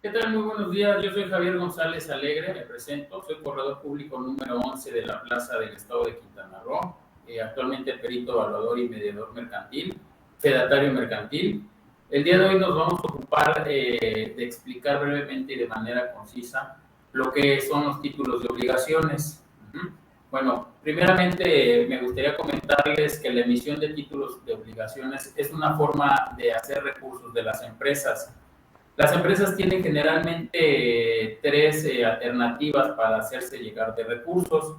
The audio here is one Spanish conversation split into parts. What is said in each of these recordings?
¿Qué tal? Muy buenos días. Yo soy Javier González Alegre, me presento. Soy corredor público número 11 de la Plaza del Estado de Quintana Roo. Actualmente perito evaluador y mediador mercantil, fedatario mercantil. El día de hoy nos vamos a ocupar de explicar brevemente y de manera concisa lo que son los títulos de obligaciones. Bueno, primeramente me gustaría comentarles que la emisión de títulos de obligaciones es una forma de hacer recursos de las empresas. Las empresas tienen generalmente tres alternativas para hacerse llegar de recursos.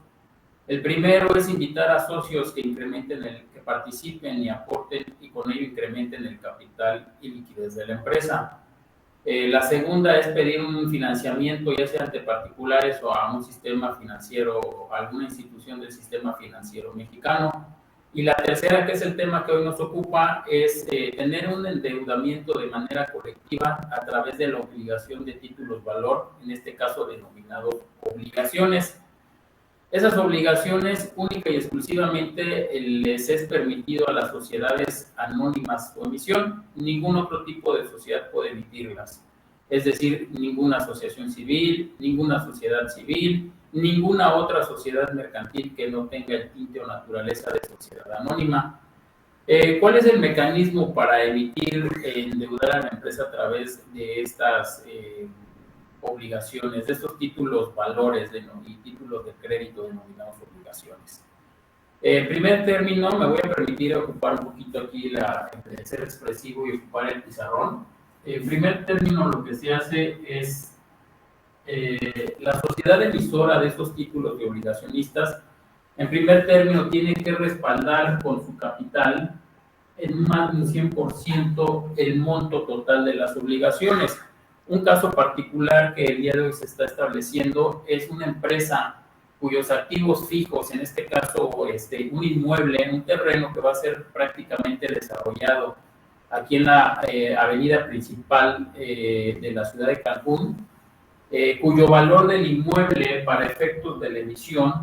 El primero es invitar a socios que que participen y aporten y con ello incrementen el capital y liquidez de la empresa. La segunda es pedir un financiamiento, ya sea ante particulares o a un sistema financiero o alguna institución del sistema financiero mexicano. Y la tercera, que es el tema que hoy nos ocupa, es tener un endeudamiento de manera colectiva a través de la obligación de títulos valor, en este caso denominados obligaciones. Esas obligaciones única y exclusivamente les es permitido a las sociedades anónimas su emisión. Ningún otro tipo de sociedad puede emitirlas. Es decir, ninguna asociación civil, ninguna sociedad civil, ninguna otra sociedad mercantil que no tenga el tinte o naturaleza de sociedad anónima. ¿Cuál es el mecanismo para emitir, endeudar a la empresa a través de estas obligaciones, de estos títulos valores y títulos de crédito denominados obligaciones? En primer término, me voy a permitir ocupar un poquito aquí el ser expresivo y ocupar el pizarrón. En primer término, lo que se hace es la sociedad emisora de estos títulos de obligacionistas, en primer término, tiene que respaldar con su capital en más de un 100% el monto total de las obligaciones. Un caso particular que el día de hoy se está estableciendo es una empresa cuyos activos fijos, en este caso un inmueble, un terreno que va a ser prácticamente desarrollado aquí en la avenida principal de la ciudad de Cancún, cuyo valor del inmueble para efectos de la emisión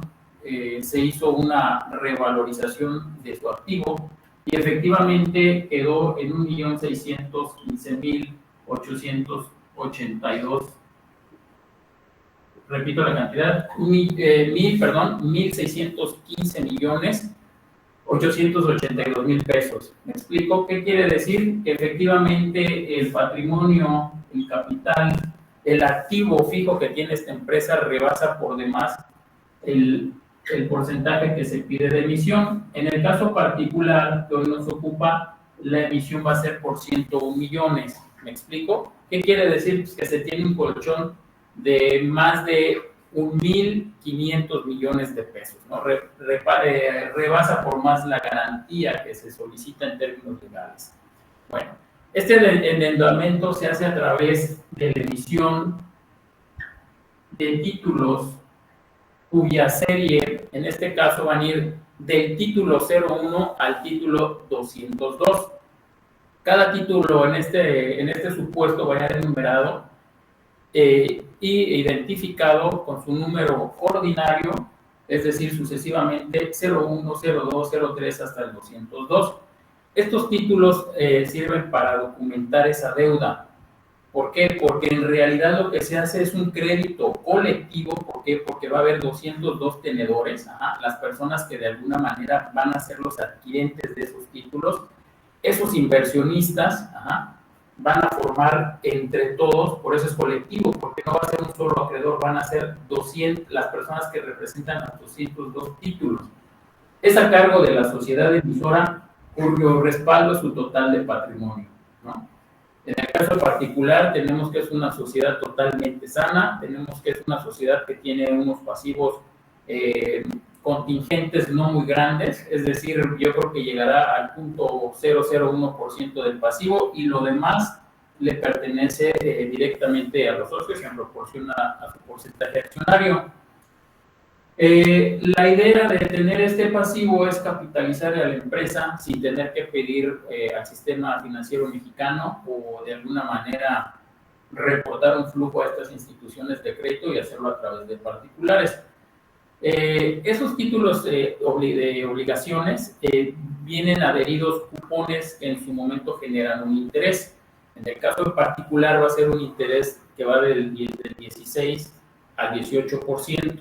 se hizo una revalorización de su activo y efectivamente quedó en 1.615.882. Repito la cantidad, 1.615.882.000 pesos. ¿Me explico qué quiere decir? Que efectivamente el patrimonio, el capital, el activo fijo que tiene esta empresa rebasa por demás el porcentaje que se pide de emisión. En el caso particular que hoy nos ocupa, la emisión va a ser por 101 millones. ¿Me explico? ¿Qué quiere decir? Pues que se tiene un colchón de más de 1.500 millones de pesos, ¿no? Rebasa por más la garantía que se solicita en términos legales. Bueno, este endeudamiento se hace a través de la emisión de títulos cuya serie, en este caso, van a ir del título 01 al título 202. Cada título en este supuesto va a ir enumerado y identificado con su número ordinario, es decir, sucesivamente 01, 02, 03 hasta el 202. Estos títulos sirven para documentar esa deuda. ¿Por qué? Porque en realidad lo que se hace es un crédito colectivo. ¿Por qué? Porque va a haber 202 tenedores, las personas que de alguna manera van a ser los adquirentes de esos títulos. Esos inversionistas van a formar entre todos, por eso es colectivo, porque no va a ser un solo acreedor, van a ser 200 las personas que representan a 202 títulos. Es a cargo de la sociedad emisora cuyo respaldo es su total de patrimonio, ¿no? En el caso particular, tenemos que es una sociedad totalmente sana, tenemos que es una sociedad que tiene unos pasivos contingentes no muy grandes, es decir, yo creo que llegará al 0.001% del pasivo y lo demás le pertenece directamente a los socios en proporción a su porcentaje accionario. La idea de tener este pasivo es capitalizar a la empresa sin tener que pedir al sistema financiero mexicano o de alguna manera reportar un flujo a estas instituciones de crédito y hacerlo a través de particulares. Esos títulos de obligaciones vienen adheridos cupones que en su momento generan un interés. En el caso en particular va a ser un interés que va del 16 al 18%.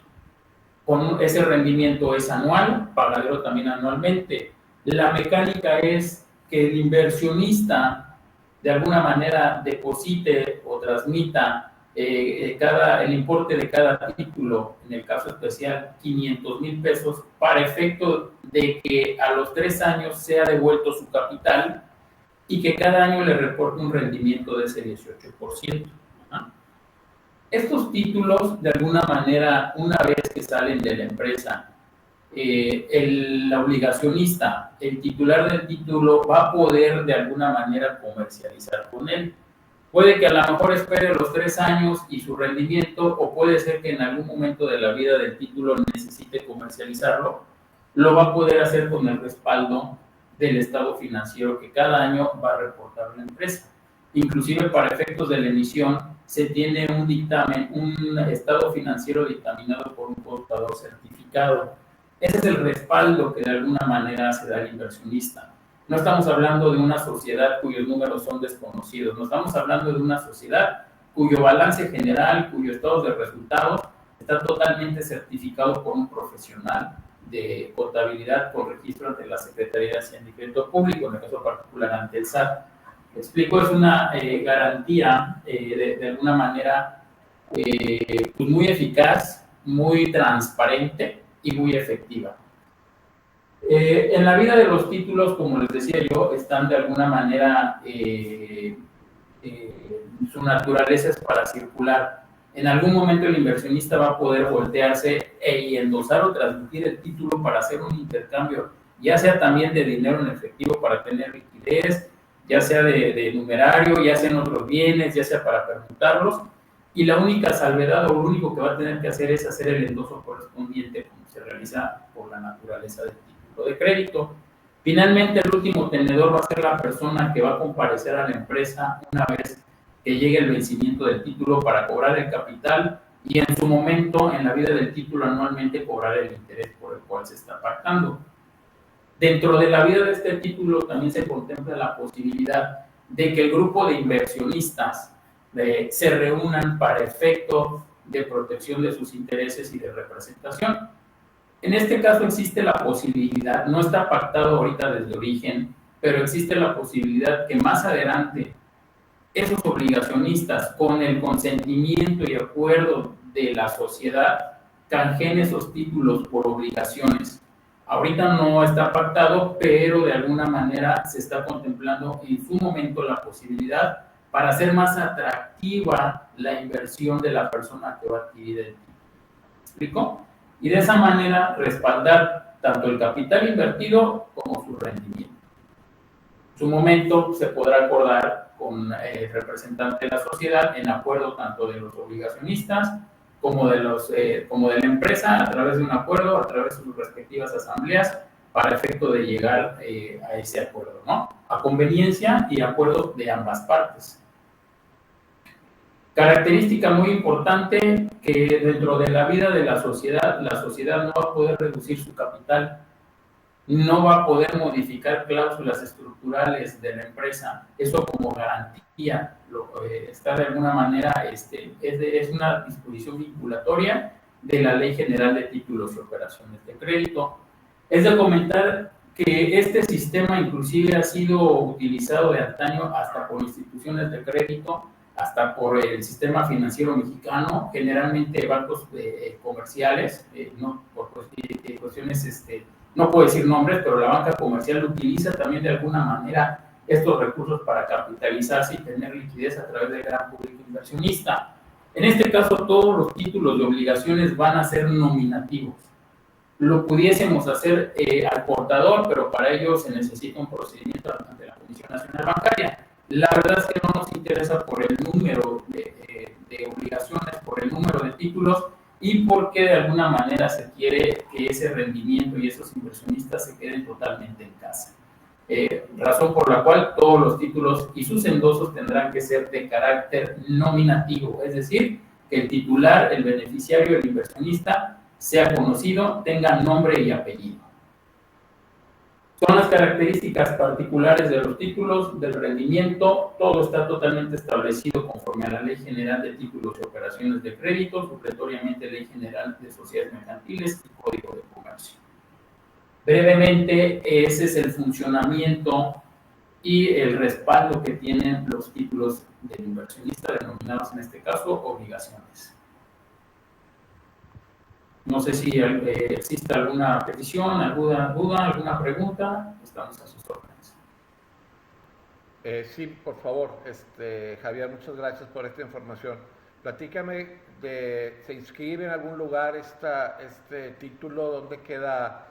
Con ese rendimiento es anual, pagadero también anualmente. La mecánica es que el inversionista de alguna manera deposite o transmita el importe de cada título, en el caso especial 500,000 pesos, para efecto de que a los 3 años sea devuelto su capital y que cada año le reporte un rendimiento de ese 18%. Estos títulos, de alguna manera, una vez que salen de la empresa, el obligacionista, el titular del título, va a poder de alguna manera comercializar con él. Puede que a lo mejor espere los 3 años y su rendimiento, o puede ser que en algún momento de la vida del título necesite comercializarlo. Lo va a poder hacer con el respaldo del estado financiero que cada año va a reportar la empresa. Inclusive para efectos de la emisión se tiene un dictamen, un estado financiero dictaminado por un contador certificado. Ese es el respaldo que de alguna manera se da al inversionista. No estamos hablando de una sociedad cuyos números son desconocidos, no estamos hablando de una sociedad cuyo balance general, cuyo estado de resultados está totalmente certificado por un profesional de contabilidad con registro ante la Secretaría de Hacienda y Crédito Público, en el caso particular ante el SAT. Explico, es una garantía de alguna manera pues muy eficaz, muy transparente y muy efectiva. En la vida de los títulos, como les decía yo, están de alguna manera, su naturaleza es para circular. En algún momento el inversionista va a poder voltearse y endosar o transmitir el título para hacer un intercambio, ya sea también de dinero en efectivo para tener liquidez, ya sea de numerario, ya sea en otros bienes, ya sea para permutarlos, y la única salvedad o lo único que va a tener que hacer es hacer el endoso correspondiente, como se realiza por la naturaleza del título de crédito. Finalmente, el último tenedor va a ser la persona que va a comparecer a la empresa una vez que llegue el vencimiento del título para cobrar el capital y en su momento, en la vida del título, anualmente cobrar el interés por el cual se está pactando. Dentro de la vida de este título también se contempla la posibilidad de que el grupo de inversionistas se reúnan para efecto de protección de sus intereses y de representación. En este caso existe la posibilidad, no está pactado ahorita desde origen, pero existe la posibilidad que más adelante esos obligacionistas, con el consentimiento y acuerdo de la sociedad, canjeen esos títulos por obligaciones. Ahorita no está pactado, pero de alguna manera se está contemplando en su momento la posibilidad para hacer más atractiva la inversión de la persona que va a adquirir el título. ¿Me explico? Y de esa manera respaldar tanto el capital invertido como su rendimiento. En su momento se podrá acordar con el representante de la sociedad en acuerdo tanto de los obligacionistas como de la empresa, a través de un acuerdo, a través de sus respectivas asambleas, para efecto de llegar a ese acuerdo, ¿no? A conveniencia y acuerdo de ambas partes. Característica muy importante, que dentro de la vida de la sociedad no va a poder reducir su capital, no va a poder modificar cláusulas estructurales de la empresa. Eso como garantía está de alguna manera, es una disposición vinculatoria de la Ley General de Títulos y Operaciones de Crédito. Es de comentar que este sistema inclusive ha sido utilizado de antaño hasta por instituciones de crédito, hasta por el sistema financiero mexicano, generalmente bancos comerciales, no por cuestiones, no puedo decir nombres, pero la banca comercial utiliza también de alguna manera estos recursos para capitalizarse y tener liquidez a través del gran público inversionista. En este caso, todos los títulos de obligaciones van a ser nominativos. Lo pudiésemos hacer al portador, pero para ello se necesita un procedimiento ante la Comisión Nacional Bancaria. La verdad es que no nos interesa por el número de obligaciones, por el número de títulos y porque de alguna manera se quiere que ese rendimiento y esos inversionistas se queden totalmente en casa. Razón por la cual todos los títulos y sus endosos tendrán que ser de carácter nominativo, es decir, que el titular, el beneficiario, el inversionista sea conocido, tenga nombre y apellido. Son las características particulares de los títulos, del rendimiento, todo está totalmente establecido conforme a la Ley General de Títulos y Operaciones de Crédito, supletoriamente Ley General de Sociedades Mercantiles y Código de Comercio. Brevemente, ese es el funcionamiento y el respaldo que tienen los títulos del inversionista, denominados en este caso obligaciones. No sé si existe alguna petición, alguna duda, alguna pregunta. Estamos a sus órdenes. Sí, por favor, Javier, muchas gracias por esta información. Platícame, ¿se inscribe en algún lugar este título? ¿Dónde queda?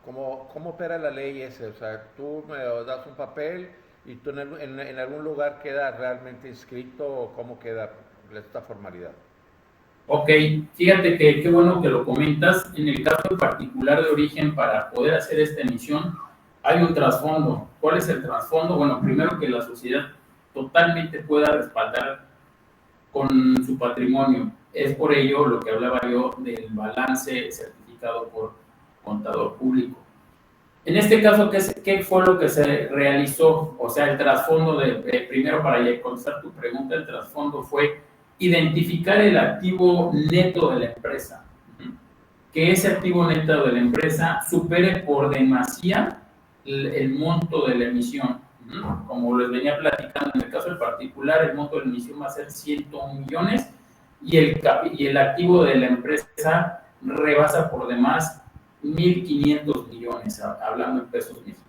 ¿Cómo opera la ley ese? O sea, tú me das un papel y tú en algún lugar queda realmente inscrito, o ¿cómo queda esta formalidad? Ok, fíjate que qué bueno que lo comentas. En el caso en particular de Origen, para poder hacer esta emisión, hay un trasfondo. ¿Cuál es el trasfondo? Bueno, primero que la sociedad totalmente pueda respaldar con su patrimonio. Es por ello lo que hablaba yo del balance certificado por contador público. En este caso, ¿qué fue lo que se realizó? O sea, el trasfondo primero para contestar tu pregunta, el trasfondo fue identificar el activo neto de la empresa. Que ese activo neto de la empresa supere por demasía el monto de la emisión. Como les venía platicando, en el caso del particular, el monto de la emisión va a ser 101 millones y el activo de la empresa rebasa por demás 1.500 millones, hablando en pesos mexicanos.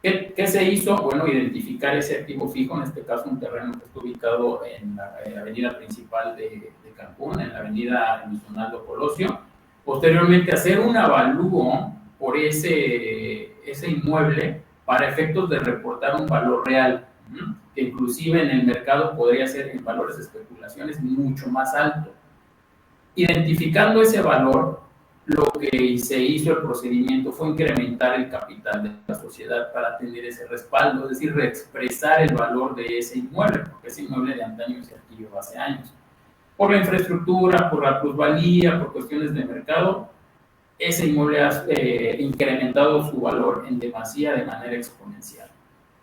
¿Qué se hizo? Bueno, identificar ese activo fijo, en este caso un terreno que está ubicado en la avenida principal de Cancún, en la avenida Luis Donaldo Colosio. Posteriormente, hacer un avalúo por ese inmueble para efectos de reportar un valor real, que inclusive en el mercado podría ser en valores de especulaciones mucho más alto. Identificando ese valor, lo que se hizo el procedimiento fue incrementar el capital de la sociedad para tener ese respaldo, es decir, reexpresar el valor de ese inmueble, porque ese inmueble de antaño se adquirió hace años. Por la infraestructura, por la plusvalía, por cuestiones de mercado, ese inmueble ha incrementado su valor en demasía de manera exponencial.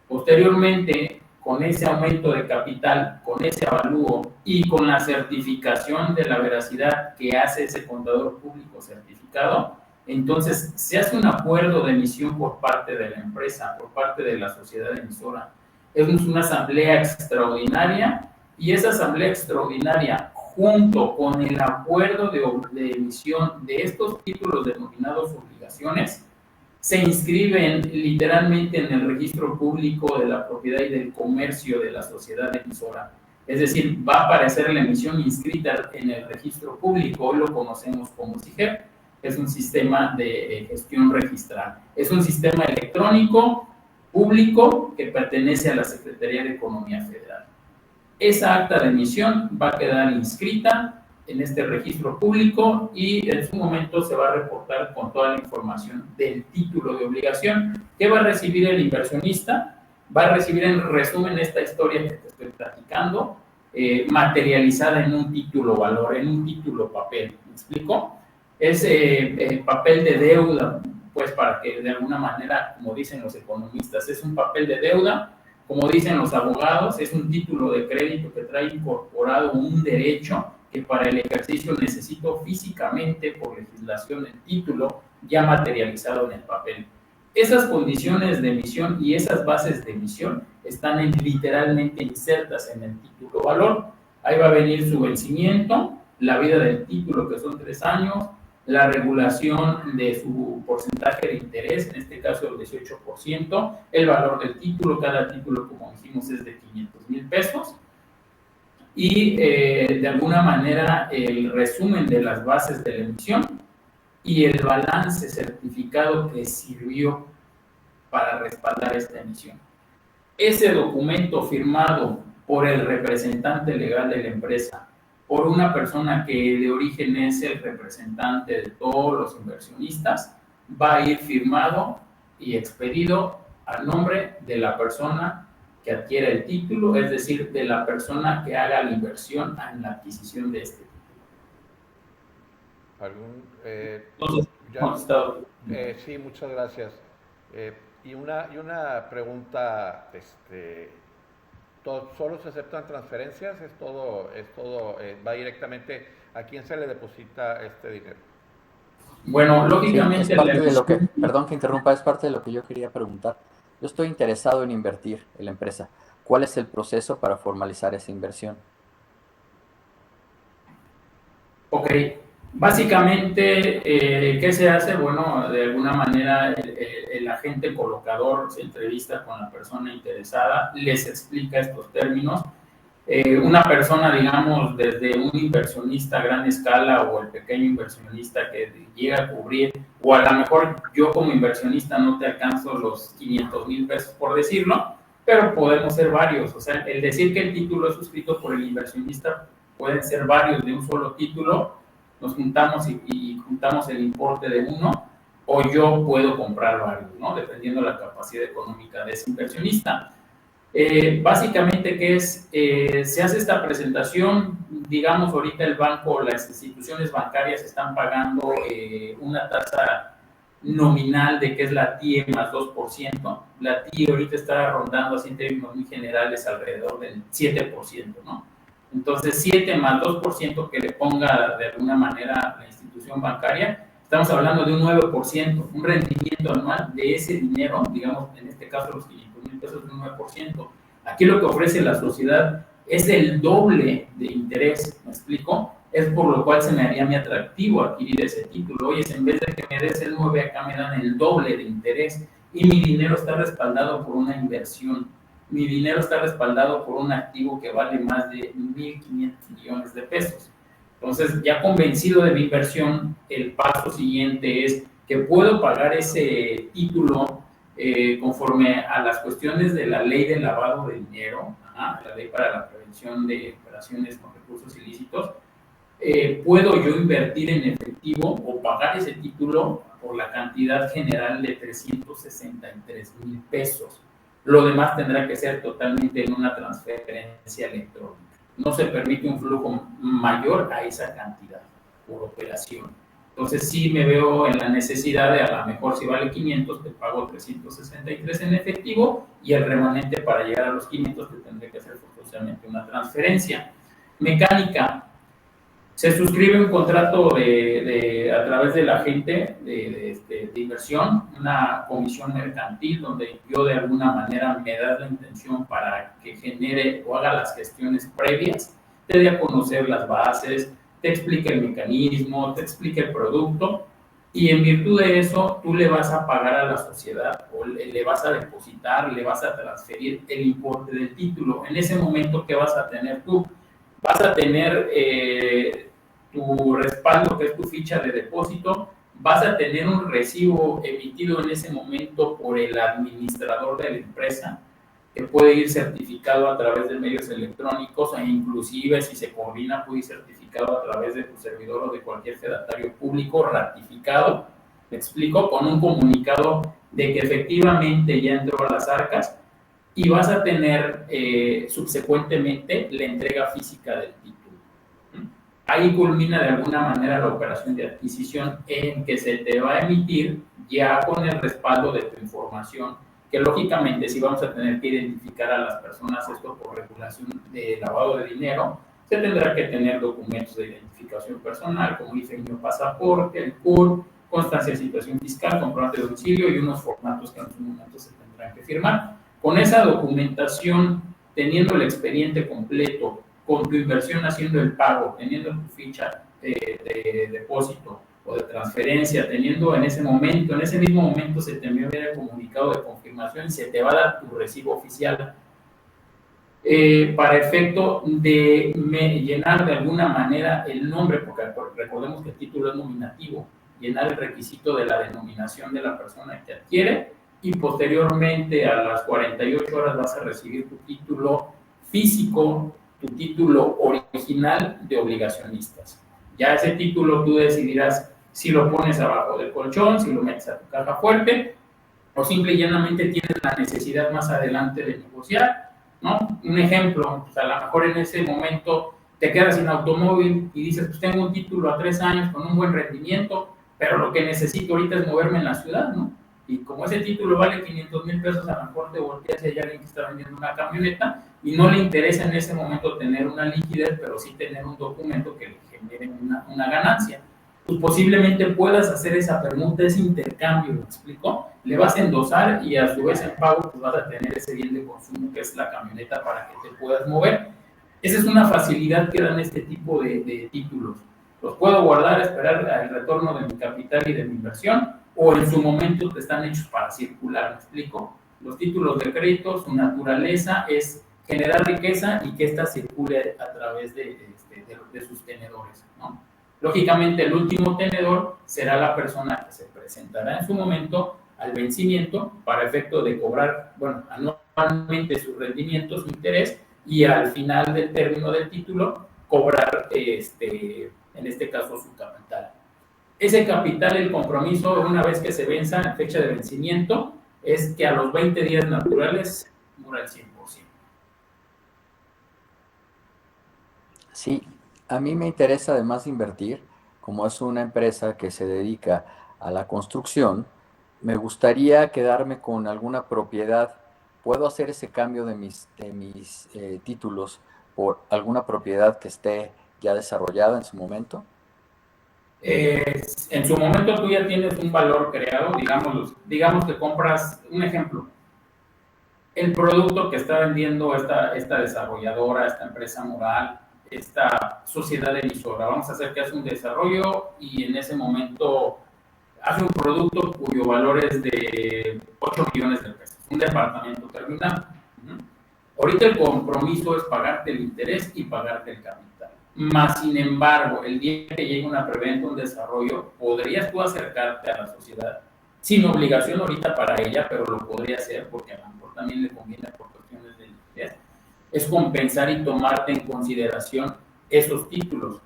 Posteriormente, con ese aumento de capital, con ese avalúo y con la certificación de la veracidad que hace ese contador público certificado, entonces se hace un acuerdo de emisión por parte de la empresa, por parte de la sociedad emisora. Es una asamblea extraordinaria y esa asamblea extraordinaria, junto con el acuerdo de emisión de estos títulos denominados obligaciones, se inscriben literalmente en el registro público de la propiedad y del comercio de la sociedad emisora. Es decir, va a aparecer la emisión inscrita en el registro público, hoy lo conocemos como SIGEP, es un sistema de gestión registral. Es un sistema electrónico público que pertenece a la Secretaría de Economía Federal. Esa acta de emisión va a quedar inscrita en este registro público y en su momento se va a reportar con toda la información del título de obligación. ¿Qué va a recibir el inversionista? Va a recibir en resumen esta historia que te estoy platicando, materializada en un título valor, en un título papel. ¿Me explico? Es papel de deuda, pues para que de alguna manera, como dicen los economistas, es un papel de deuda. Como dicen los abogados, es un título de crédito que trae incorporado un derecho que para el ejercicio necesito físicamente, por legislación, el título ya materializado en el papel. Esas condiciones de emisión y esas bases de emisión están literalmente insertas en el título valor. Ahí va a venir su vencimiento, la vida del título, que son 3 años, la regulación de su porcentaje de interés, en este caso el 18%, el valor del título, cada título, como dijimos, es de 500,000 pesos, y de alguna manera el resumen de las bases de la emisión y el balance certificado que sirvió para respaldar esta emisión. Ese documento firmado por el representante legal de la empresa, por una persona que de origen es el representante de todos los inversionistas, va a ir firmado y expedido a nombre de la persona que adquiera el título, es decir, de la persona que haga la inversión en la adquisición de este título. ¿Algún, Entonces, contestado. Sí, muchas gracias. Y una pregunta, ¿solo se aceptan transferencias? ¿Va directamente a quién se le deposita este dinero? Bueno, Sí, es lógicamente parte de lo que, perdón que interrumpa, es parte de lo que yo quería preguntar. Yo estoy interesado en invertir en la empresa. ¿Cuál es el proceso para formalizar esa inversión? Ok, básicamente, ¿qué se hace? Bueno, de alguna manera el agente colocador se entrevista con la persona interesada, les explica estos términos. Una persona, digamos, desde un inversionista a gran escala o el pequeño inversionista que llega a cubrir, o a lo mejor yo como inversionista no te alcanzo los 500,000 pesos por decirlo, pero podemos ser varios. O sea, el decir que el título es suscrito por el inversionista pueden ser varios de un solo título, nos juntamos y juntamos el importe de uno, o yo puedo comprar varios, ¿no? Dependiendo de la capacidad económica de ese inversionista. Básicamente, ¿qué es? Se hace esta presentación, digamos, ahorita el banco, las instituciones bancarias están pagando una tasa nominal de que es la TIE más 2%. La TIE ahorita está rondando así en términos muy generales alrededor del 7%, ¿no? Entonces, 7 más 2% que le ponga de alguna manera la institución bancaria, estamos hablando de un 9%, un rendimiento anual de ese dinero, digamos, en este caso los 500,000 pesos, de un 9%. Aquí lo que ofrece la sociedad es el doble de interés, ¿me explico? Es por lo cual se me haría muy atractivo adquirir ese título. Oye, en vez de que me des el 9, acá me dan el doble de interés y mi dinero está respaldado por una inversión. Mi dinero está respaldado por un activo que vale más de 1,500 millones de pesos. Entonces, ya convencido de mi inversión, el paso siguiente es que puedo pagar ese título conforme a las cuestiones de la ley de lavado de dinero, la ley para la prevención de operaciones con recursos ilícitos. Puedo yo invertir en efectivo o pagar ese título por la cantidad general de 363,000 pesos. Lo demás tendrá que ser totalmente en una transferencia electrónica. No se permite un flujo mayor a esa cantidad por operación. Entonces sí me veo en la necesidad de, a lo mejor si vale 500, te pago 363 en efectivo y el remanente para llegar a los 500 te tendré que hacer forzosamente una transferencia. Mecánica. Se suscribe un contrato a través del agente de inversión, una comisión mercantil, donde yo de alguna manera me das la intención para que genere o haga las gestiones previas, te dé a conocer las bases, te explique el mecanismo, te explique el producto, y en virtud de eso tú le vas a pagar a la sociedad o le vas a depositar, le vas a transferir el importe del título. En ese momento, ¿qué vas a tener tú? Vas a tener tu respaldo, que es tu ficha de depósito, vas a tener un recibo emitido en ese momento por el administrador de la empresa, que puede ir certificado a través de medios electrónicos e inclusive si se coordina puede ir certificado a través de tu servidor o de cualquier fedatario público ratificado, me explico, con un comunicado de que efectivamente ya entró a las arcas, y vas a tener subsecuentemente la entrega física del título. Ahí culmina de alguna manera la operación de adquisición en que se te va a emitir ya con el respaldo de tu información, que lógicamente si vamos a tener que identificar a las personas, esto por regulación de lavado de dinero, se tendrá que tener documentos de identificación personal como IFE, pasaporte, el CUR, constancia de situación fiscal, comprobante de domicilio y unos formatos que en su momento se tendrán que firmar. Con esa documentación, teniendo el expediente completo, con tu inversión haciendo el pago, teniendo tu ficha de depósito o de transferencia, teniendo en ese momento, en ese mismo momento se te envía el comunicado de confirmación y se te va a dar tu recibo oficial para efecto de llenar de alguna manera el nombre, porque recordemos que el título es nominativo, llenar el requisito de la denominación de la persona que adquiere, y posteriormente a las 48 horas vas a recibir tu título físico, tu título original de obligacionistas. Ya ese título tú decidirás si lo pones abajo del colchón, si lo metes a tu caja fuerte, o simple y llanamente tienes la necesidad más adelante de negociar, ¿no? Un ejemplo, pues a lo mejor en ese momento te quedas sin automóvil y dices, pues tengo un título a 3 años con un buen rendimiento, pero lo que necesito ahorita es moverme en la ciudad, ¿no? Y como ese título vale 500,000 pesos, a lo mejor te volteas y hay alguien que está vendiendo una camioneta y no le interesa en ese momento tener una liquidez, pero sí tener un documento que le genere una ganancia. Pues posiblemente puedas hacer esa permuta, ese intercambio, ¿me explico? Le vas a endosar y a su vez en pago pues vas a tener ese bien de consumo que es la camioneta para que te puedas mover. Esa es una facilidad que dan este tipo de títulos. Los puedo guardar, esperar el retorno de mi capital y de mi inversión, o en su momento están hechos para circular, ¿me explico? Los títulos de crédito, su naturaleza es generar riqueza y que ésta circule a través de sus tenedores, ¿no? Lógicamente, el último tenedor será la persona que se presentará en su momento al vencimiento para efecto de cobrar, bueno, anualmente sus rendimientos, su interés, y al final del término del título cobrar, en este caso, su capital. Ese capital, el compromiso, una vez que se venza en fecha de vencimiento, es que a los 20 días naturales muera el 100%. Sí, a mí me interesa además invertir, como es una empresa que se dedica a la construcción, me gustaría quedarme con alguna propiedad. ¿Puedo hacer ese cambio de mis títulos por alguna propiedad que esté ya desarrollada en su momento? En su momento tú ya tienes un valor creado, digamos que compras, un ejemplo, el producto que está vendiendo esta desarrolladora, esta empresa moral, esta sociedad emisora. Vamos a hacer que hace un desarrollo y en ese momento hace un producto cuyo valor es de 8 millones de pesos, un departamento terminado. Ahorita el compromiso es pagarte el interés y pagarte el capital. Más sin embargo, el día que llegue una preventa, un desarrollo, podrías tú acercarte a la sociedad sin obligación ahorita para ella, pero lo podría hacer porque a lo mejor también le conviene por cuestiones de liquidez. Es compensar y tomarte en consideración esos títulos.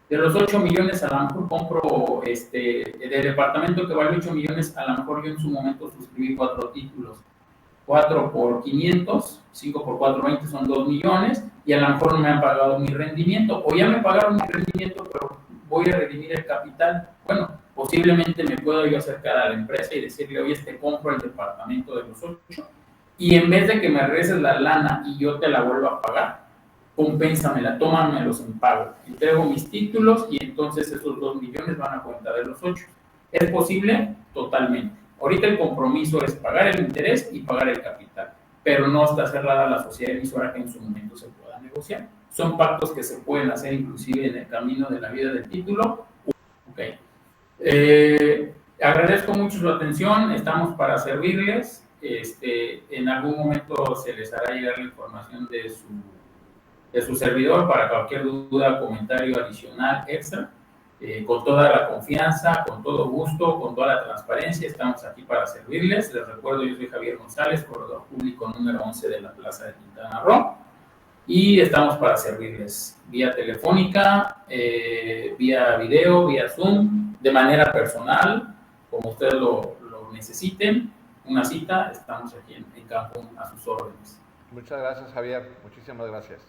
De los 8 millones, a lo mejor compro, del departamento que vale 8 millones, a lo mejor yo en su momento suscribí 4 títulos. 4 por 500, 5 por 4, 20 son 2 millones, y a lo mejor no me han pagado mi rendimiento, o ya me pagaron mi rendimiento, pero voy a redimir el capital. Bueno, posiblemente me puedo yo acercar a la empresa y decirle, oye, compro el departamento de los 8, y en vez de que me regreses la lana y yo te la vuelva a pagar, compénsamela, tómamelos en pago. Entrego mis títulos y entonces esos 2 millones van a cuenta de los 8. ¿Es posible? Totalmente. Ahorita el compromiso es pagar el interés y pagar el capital, pero no está cerrada la sociedad emisora que en su momento se pueda negociar. Son pactos que se pueden hacer inclusive en el camino de la vida del título. Okay. Agradezco mucho su atención, estamos para servirles. En algún momento se les hará llegar la información de su servidor para cualquier duda, comentario adicional, extra. Con toda la confianza, con todo gusto, con toda la transparencia, estamos aquí para servirles. Les recuerdo, yo soy Javier González, corredor público número 11 de la Plaza de Quintana Roo, y estamos para servirles vía telefónica, vía video, vía Zoom, de manera personal, como ustedes lo necesiten. Una cita, estamos aquí en Cancún a sus órdenes. Muchas gracias, Javier. Muchísimas gracias.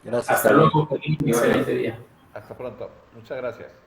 Gracias. Hasta luego, excelente día. Hasta pronto. Muchas gracias.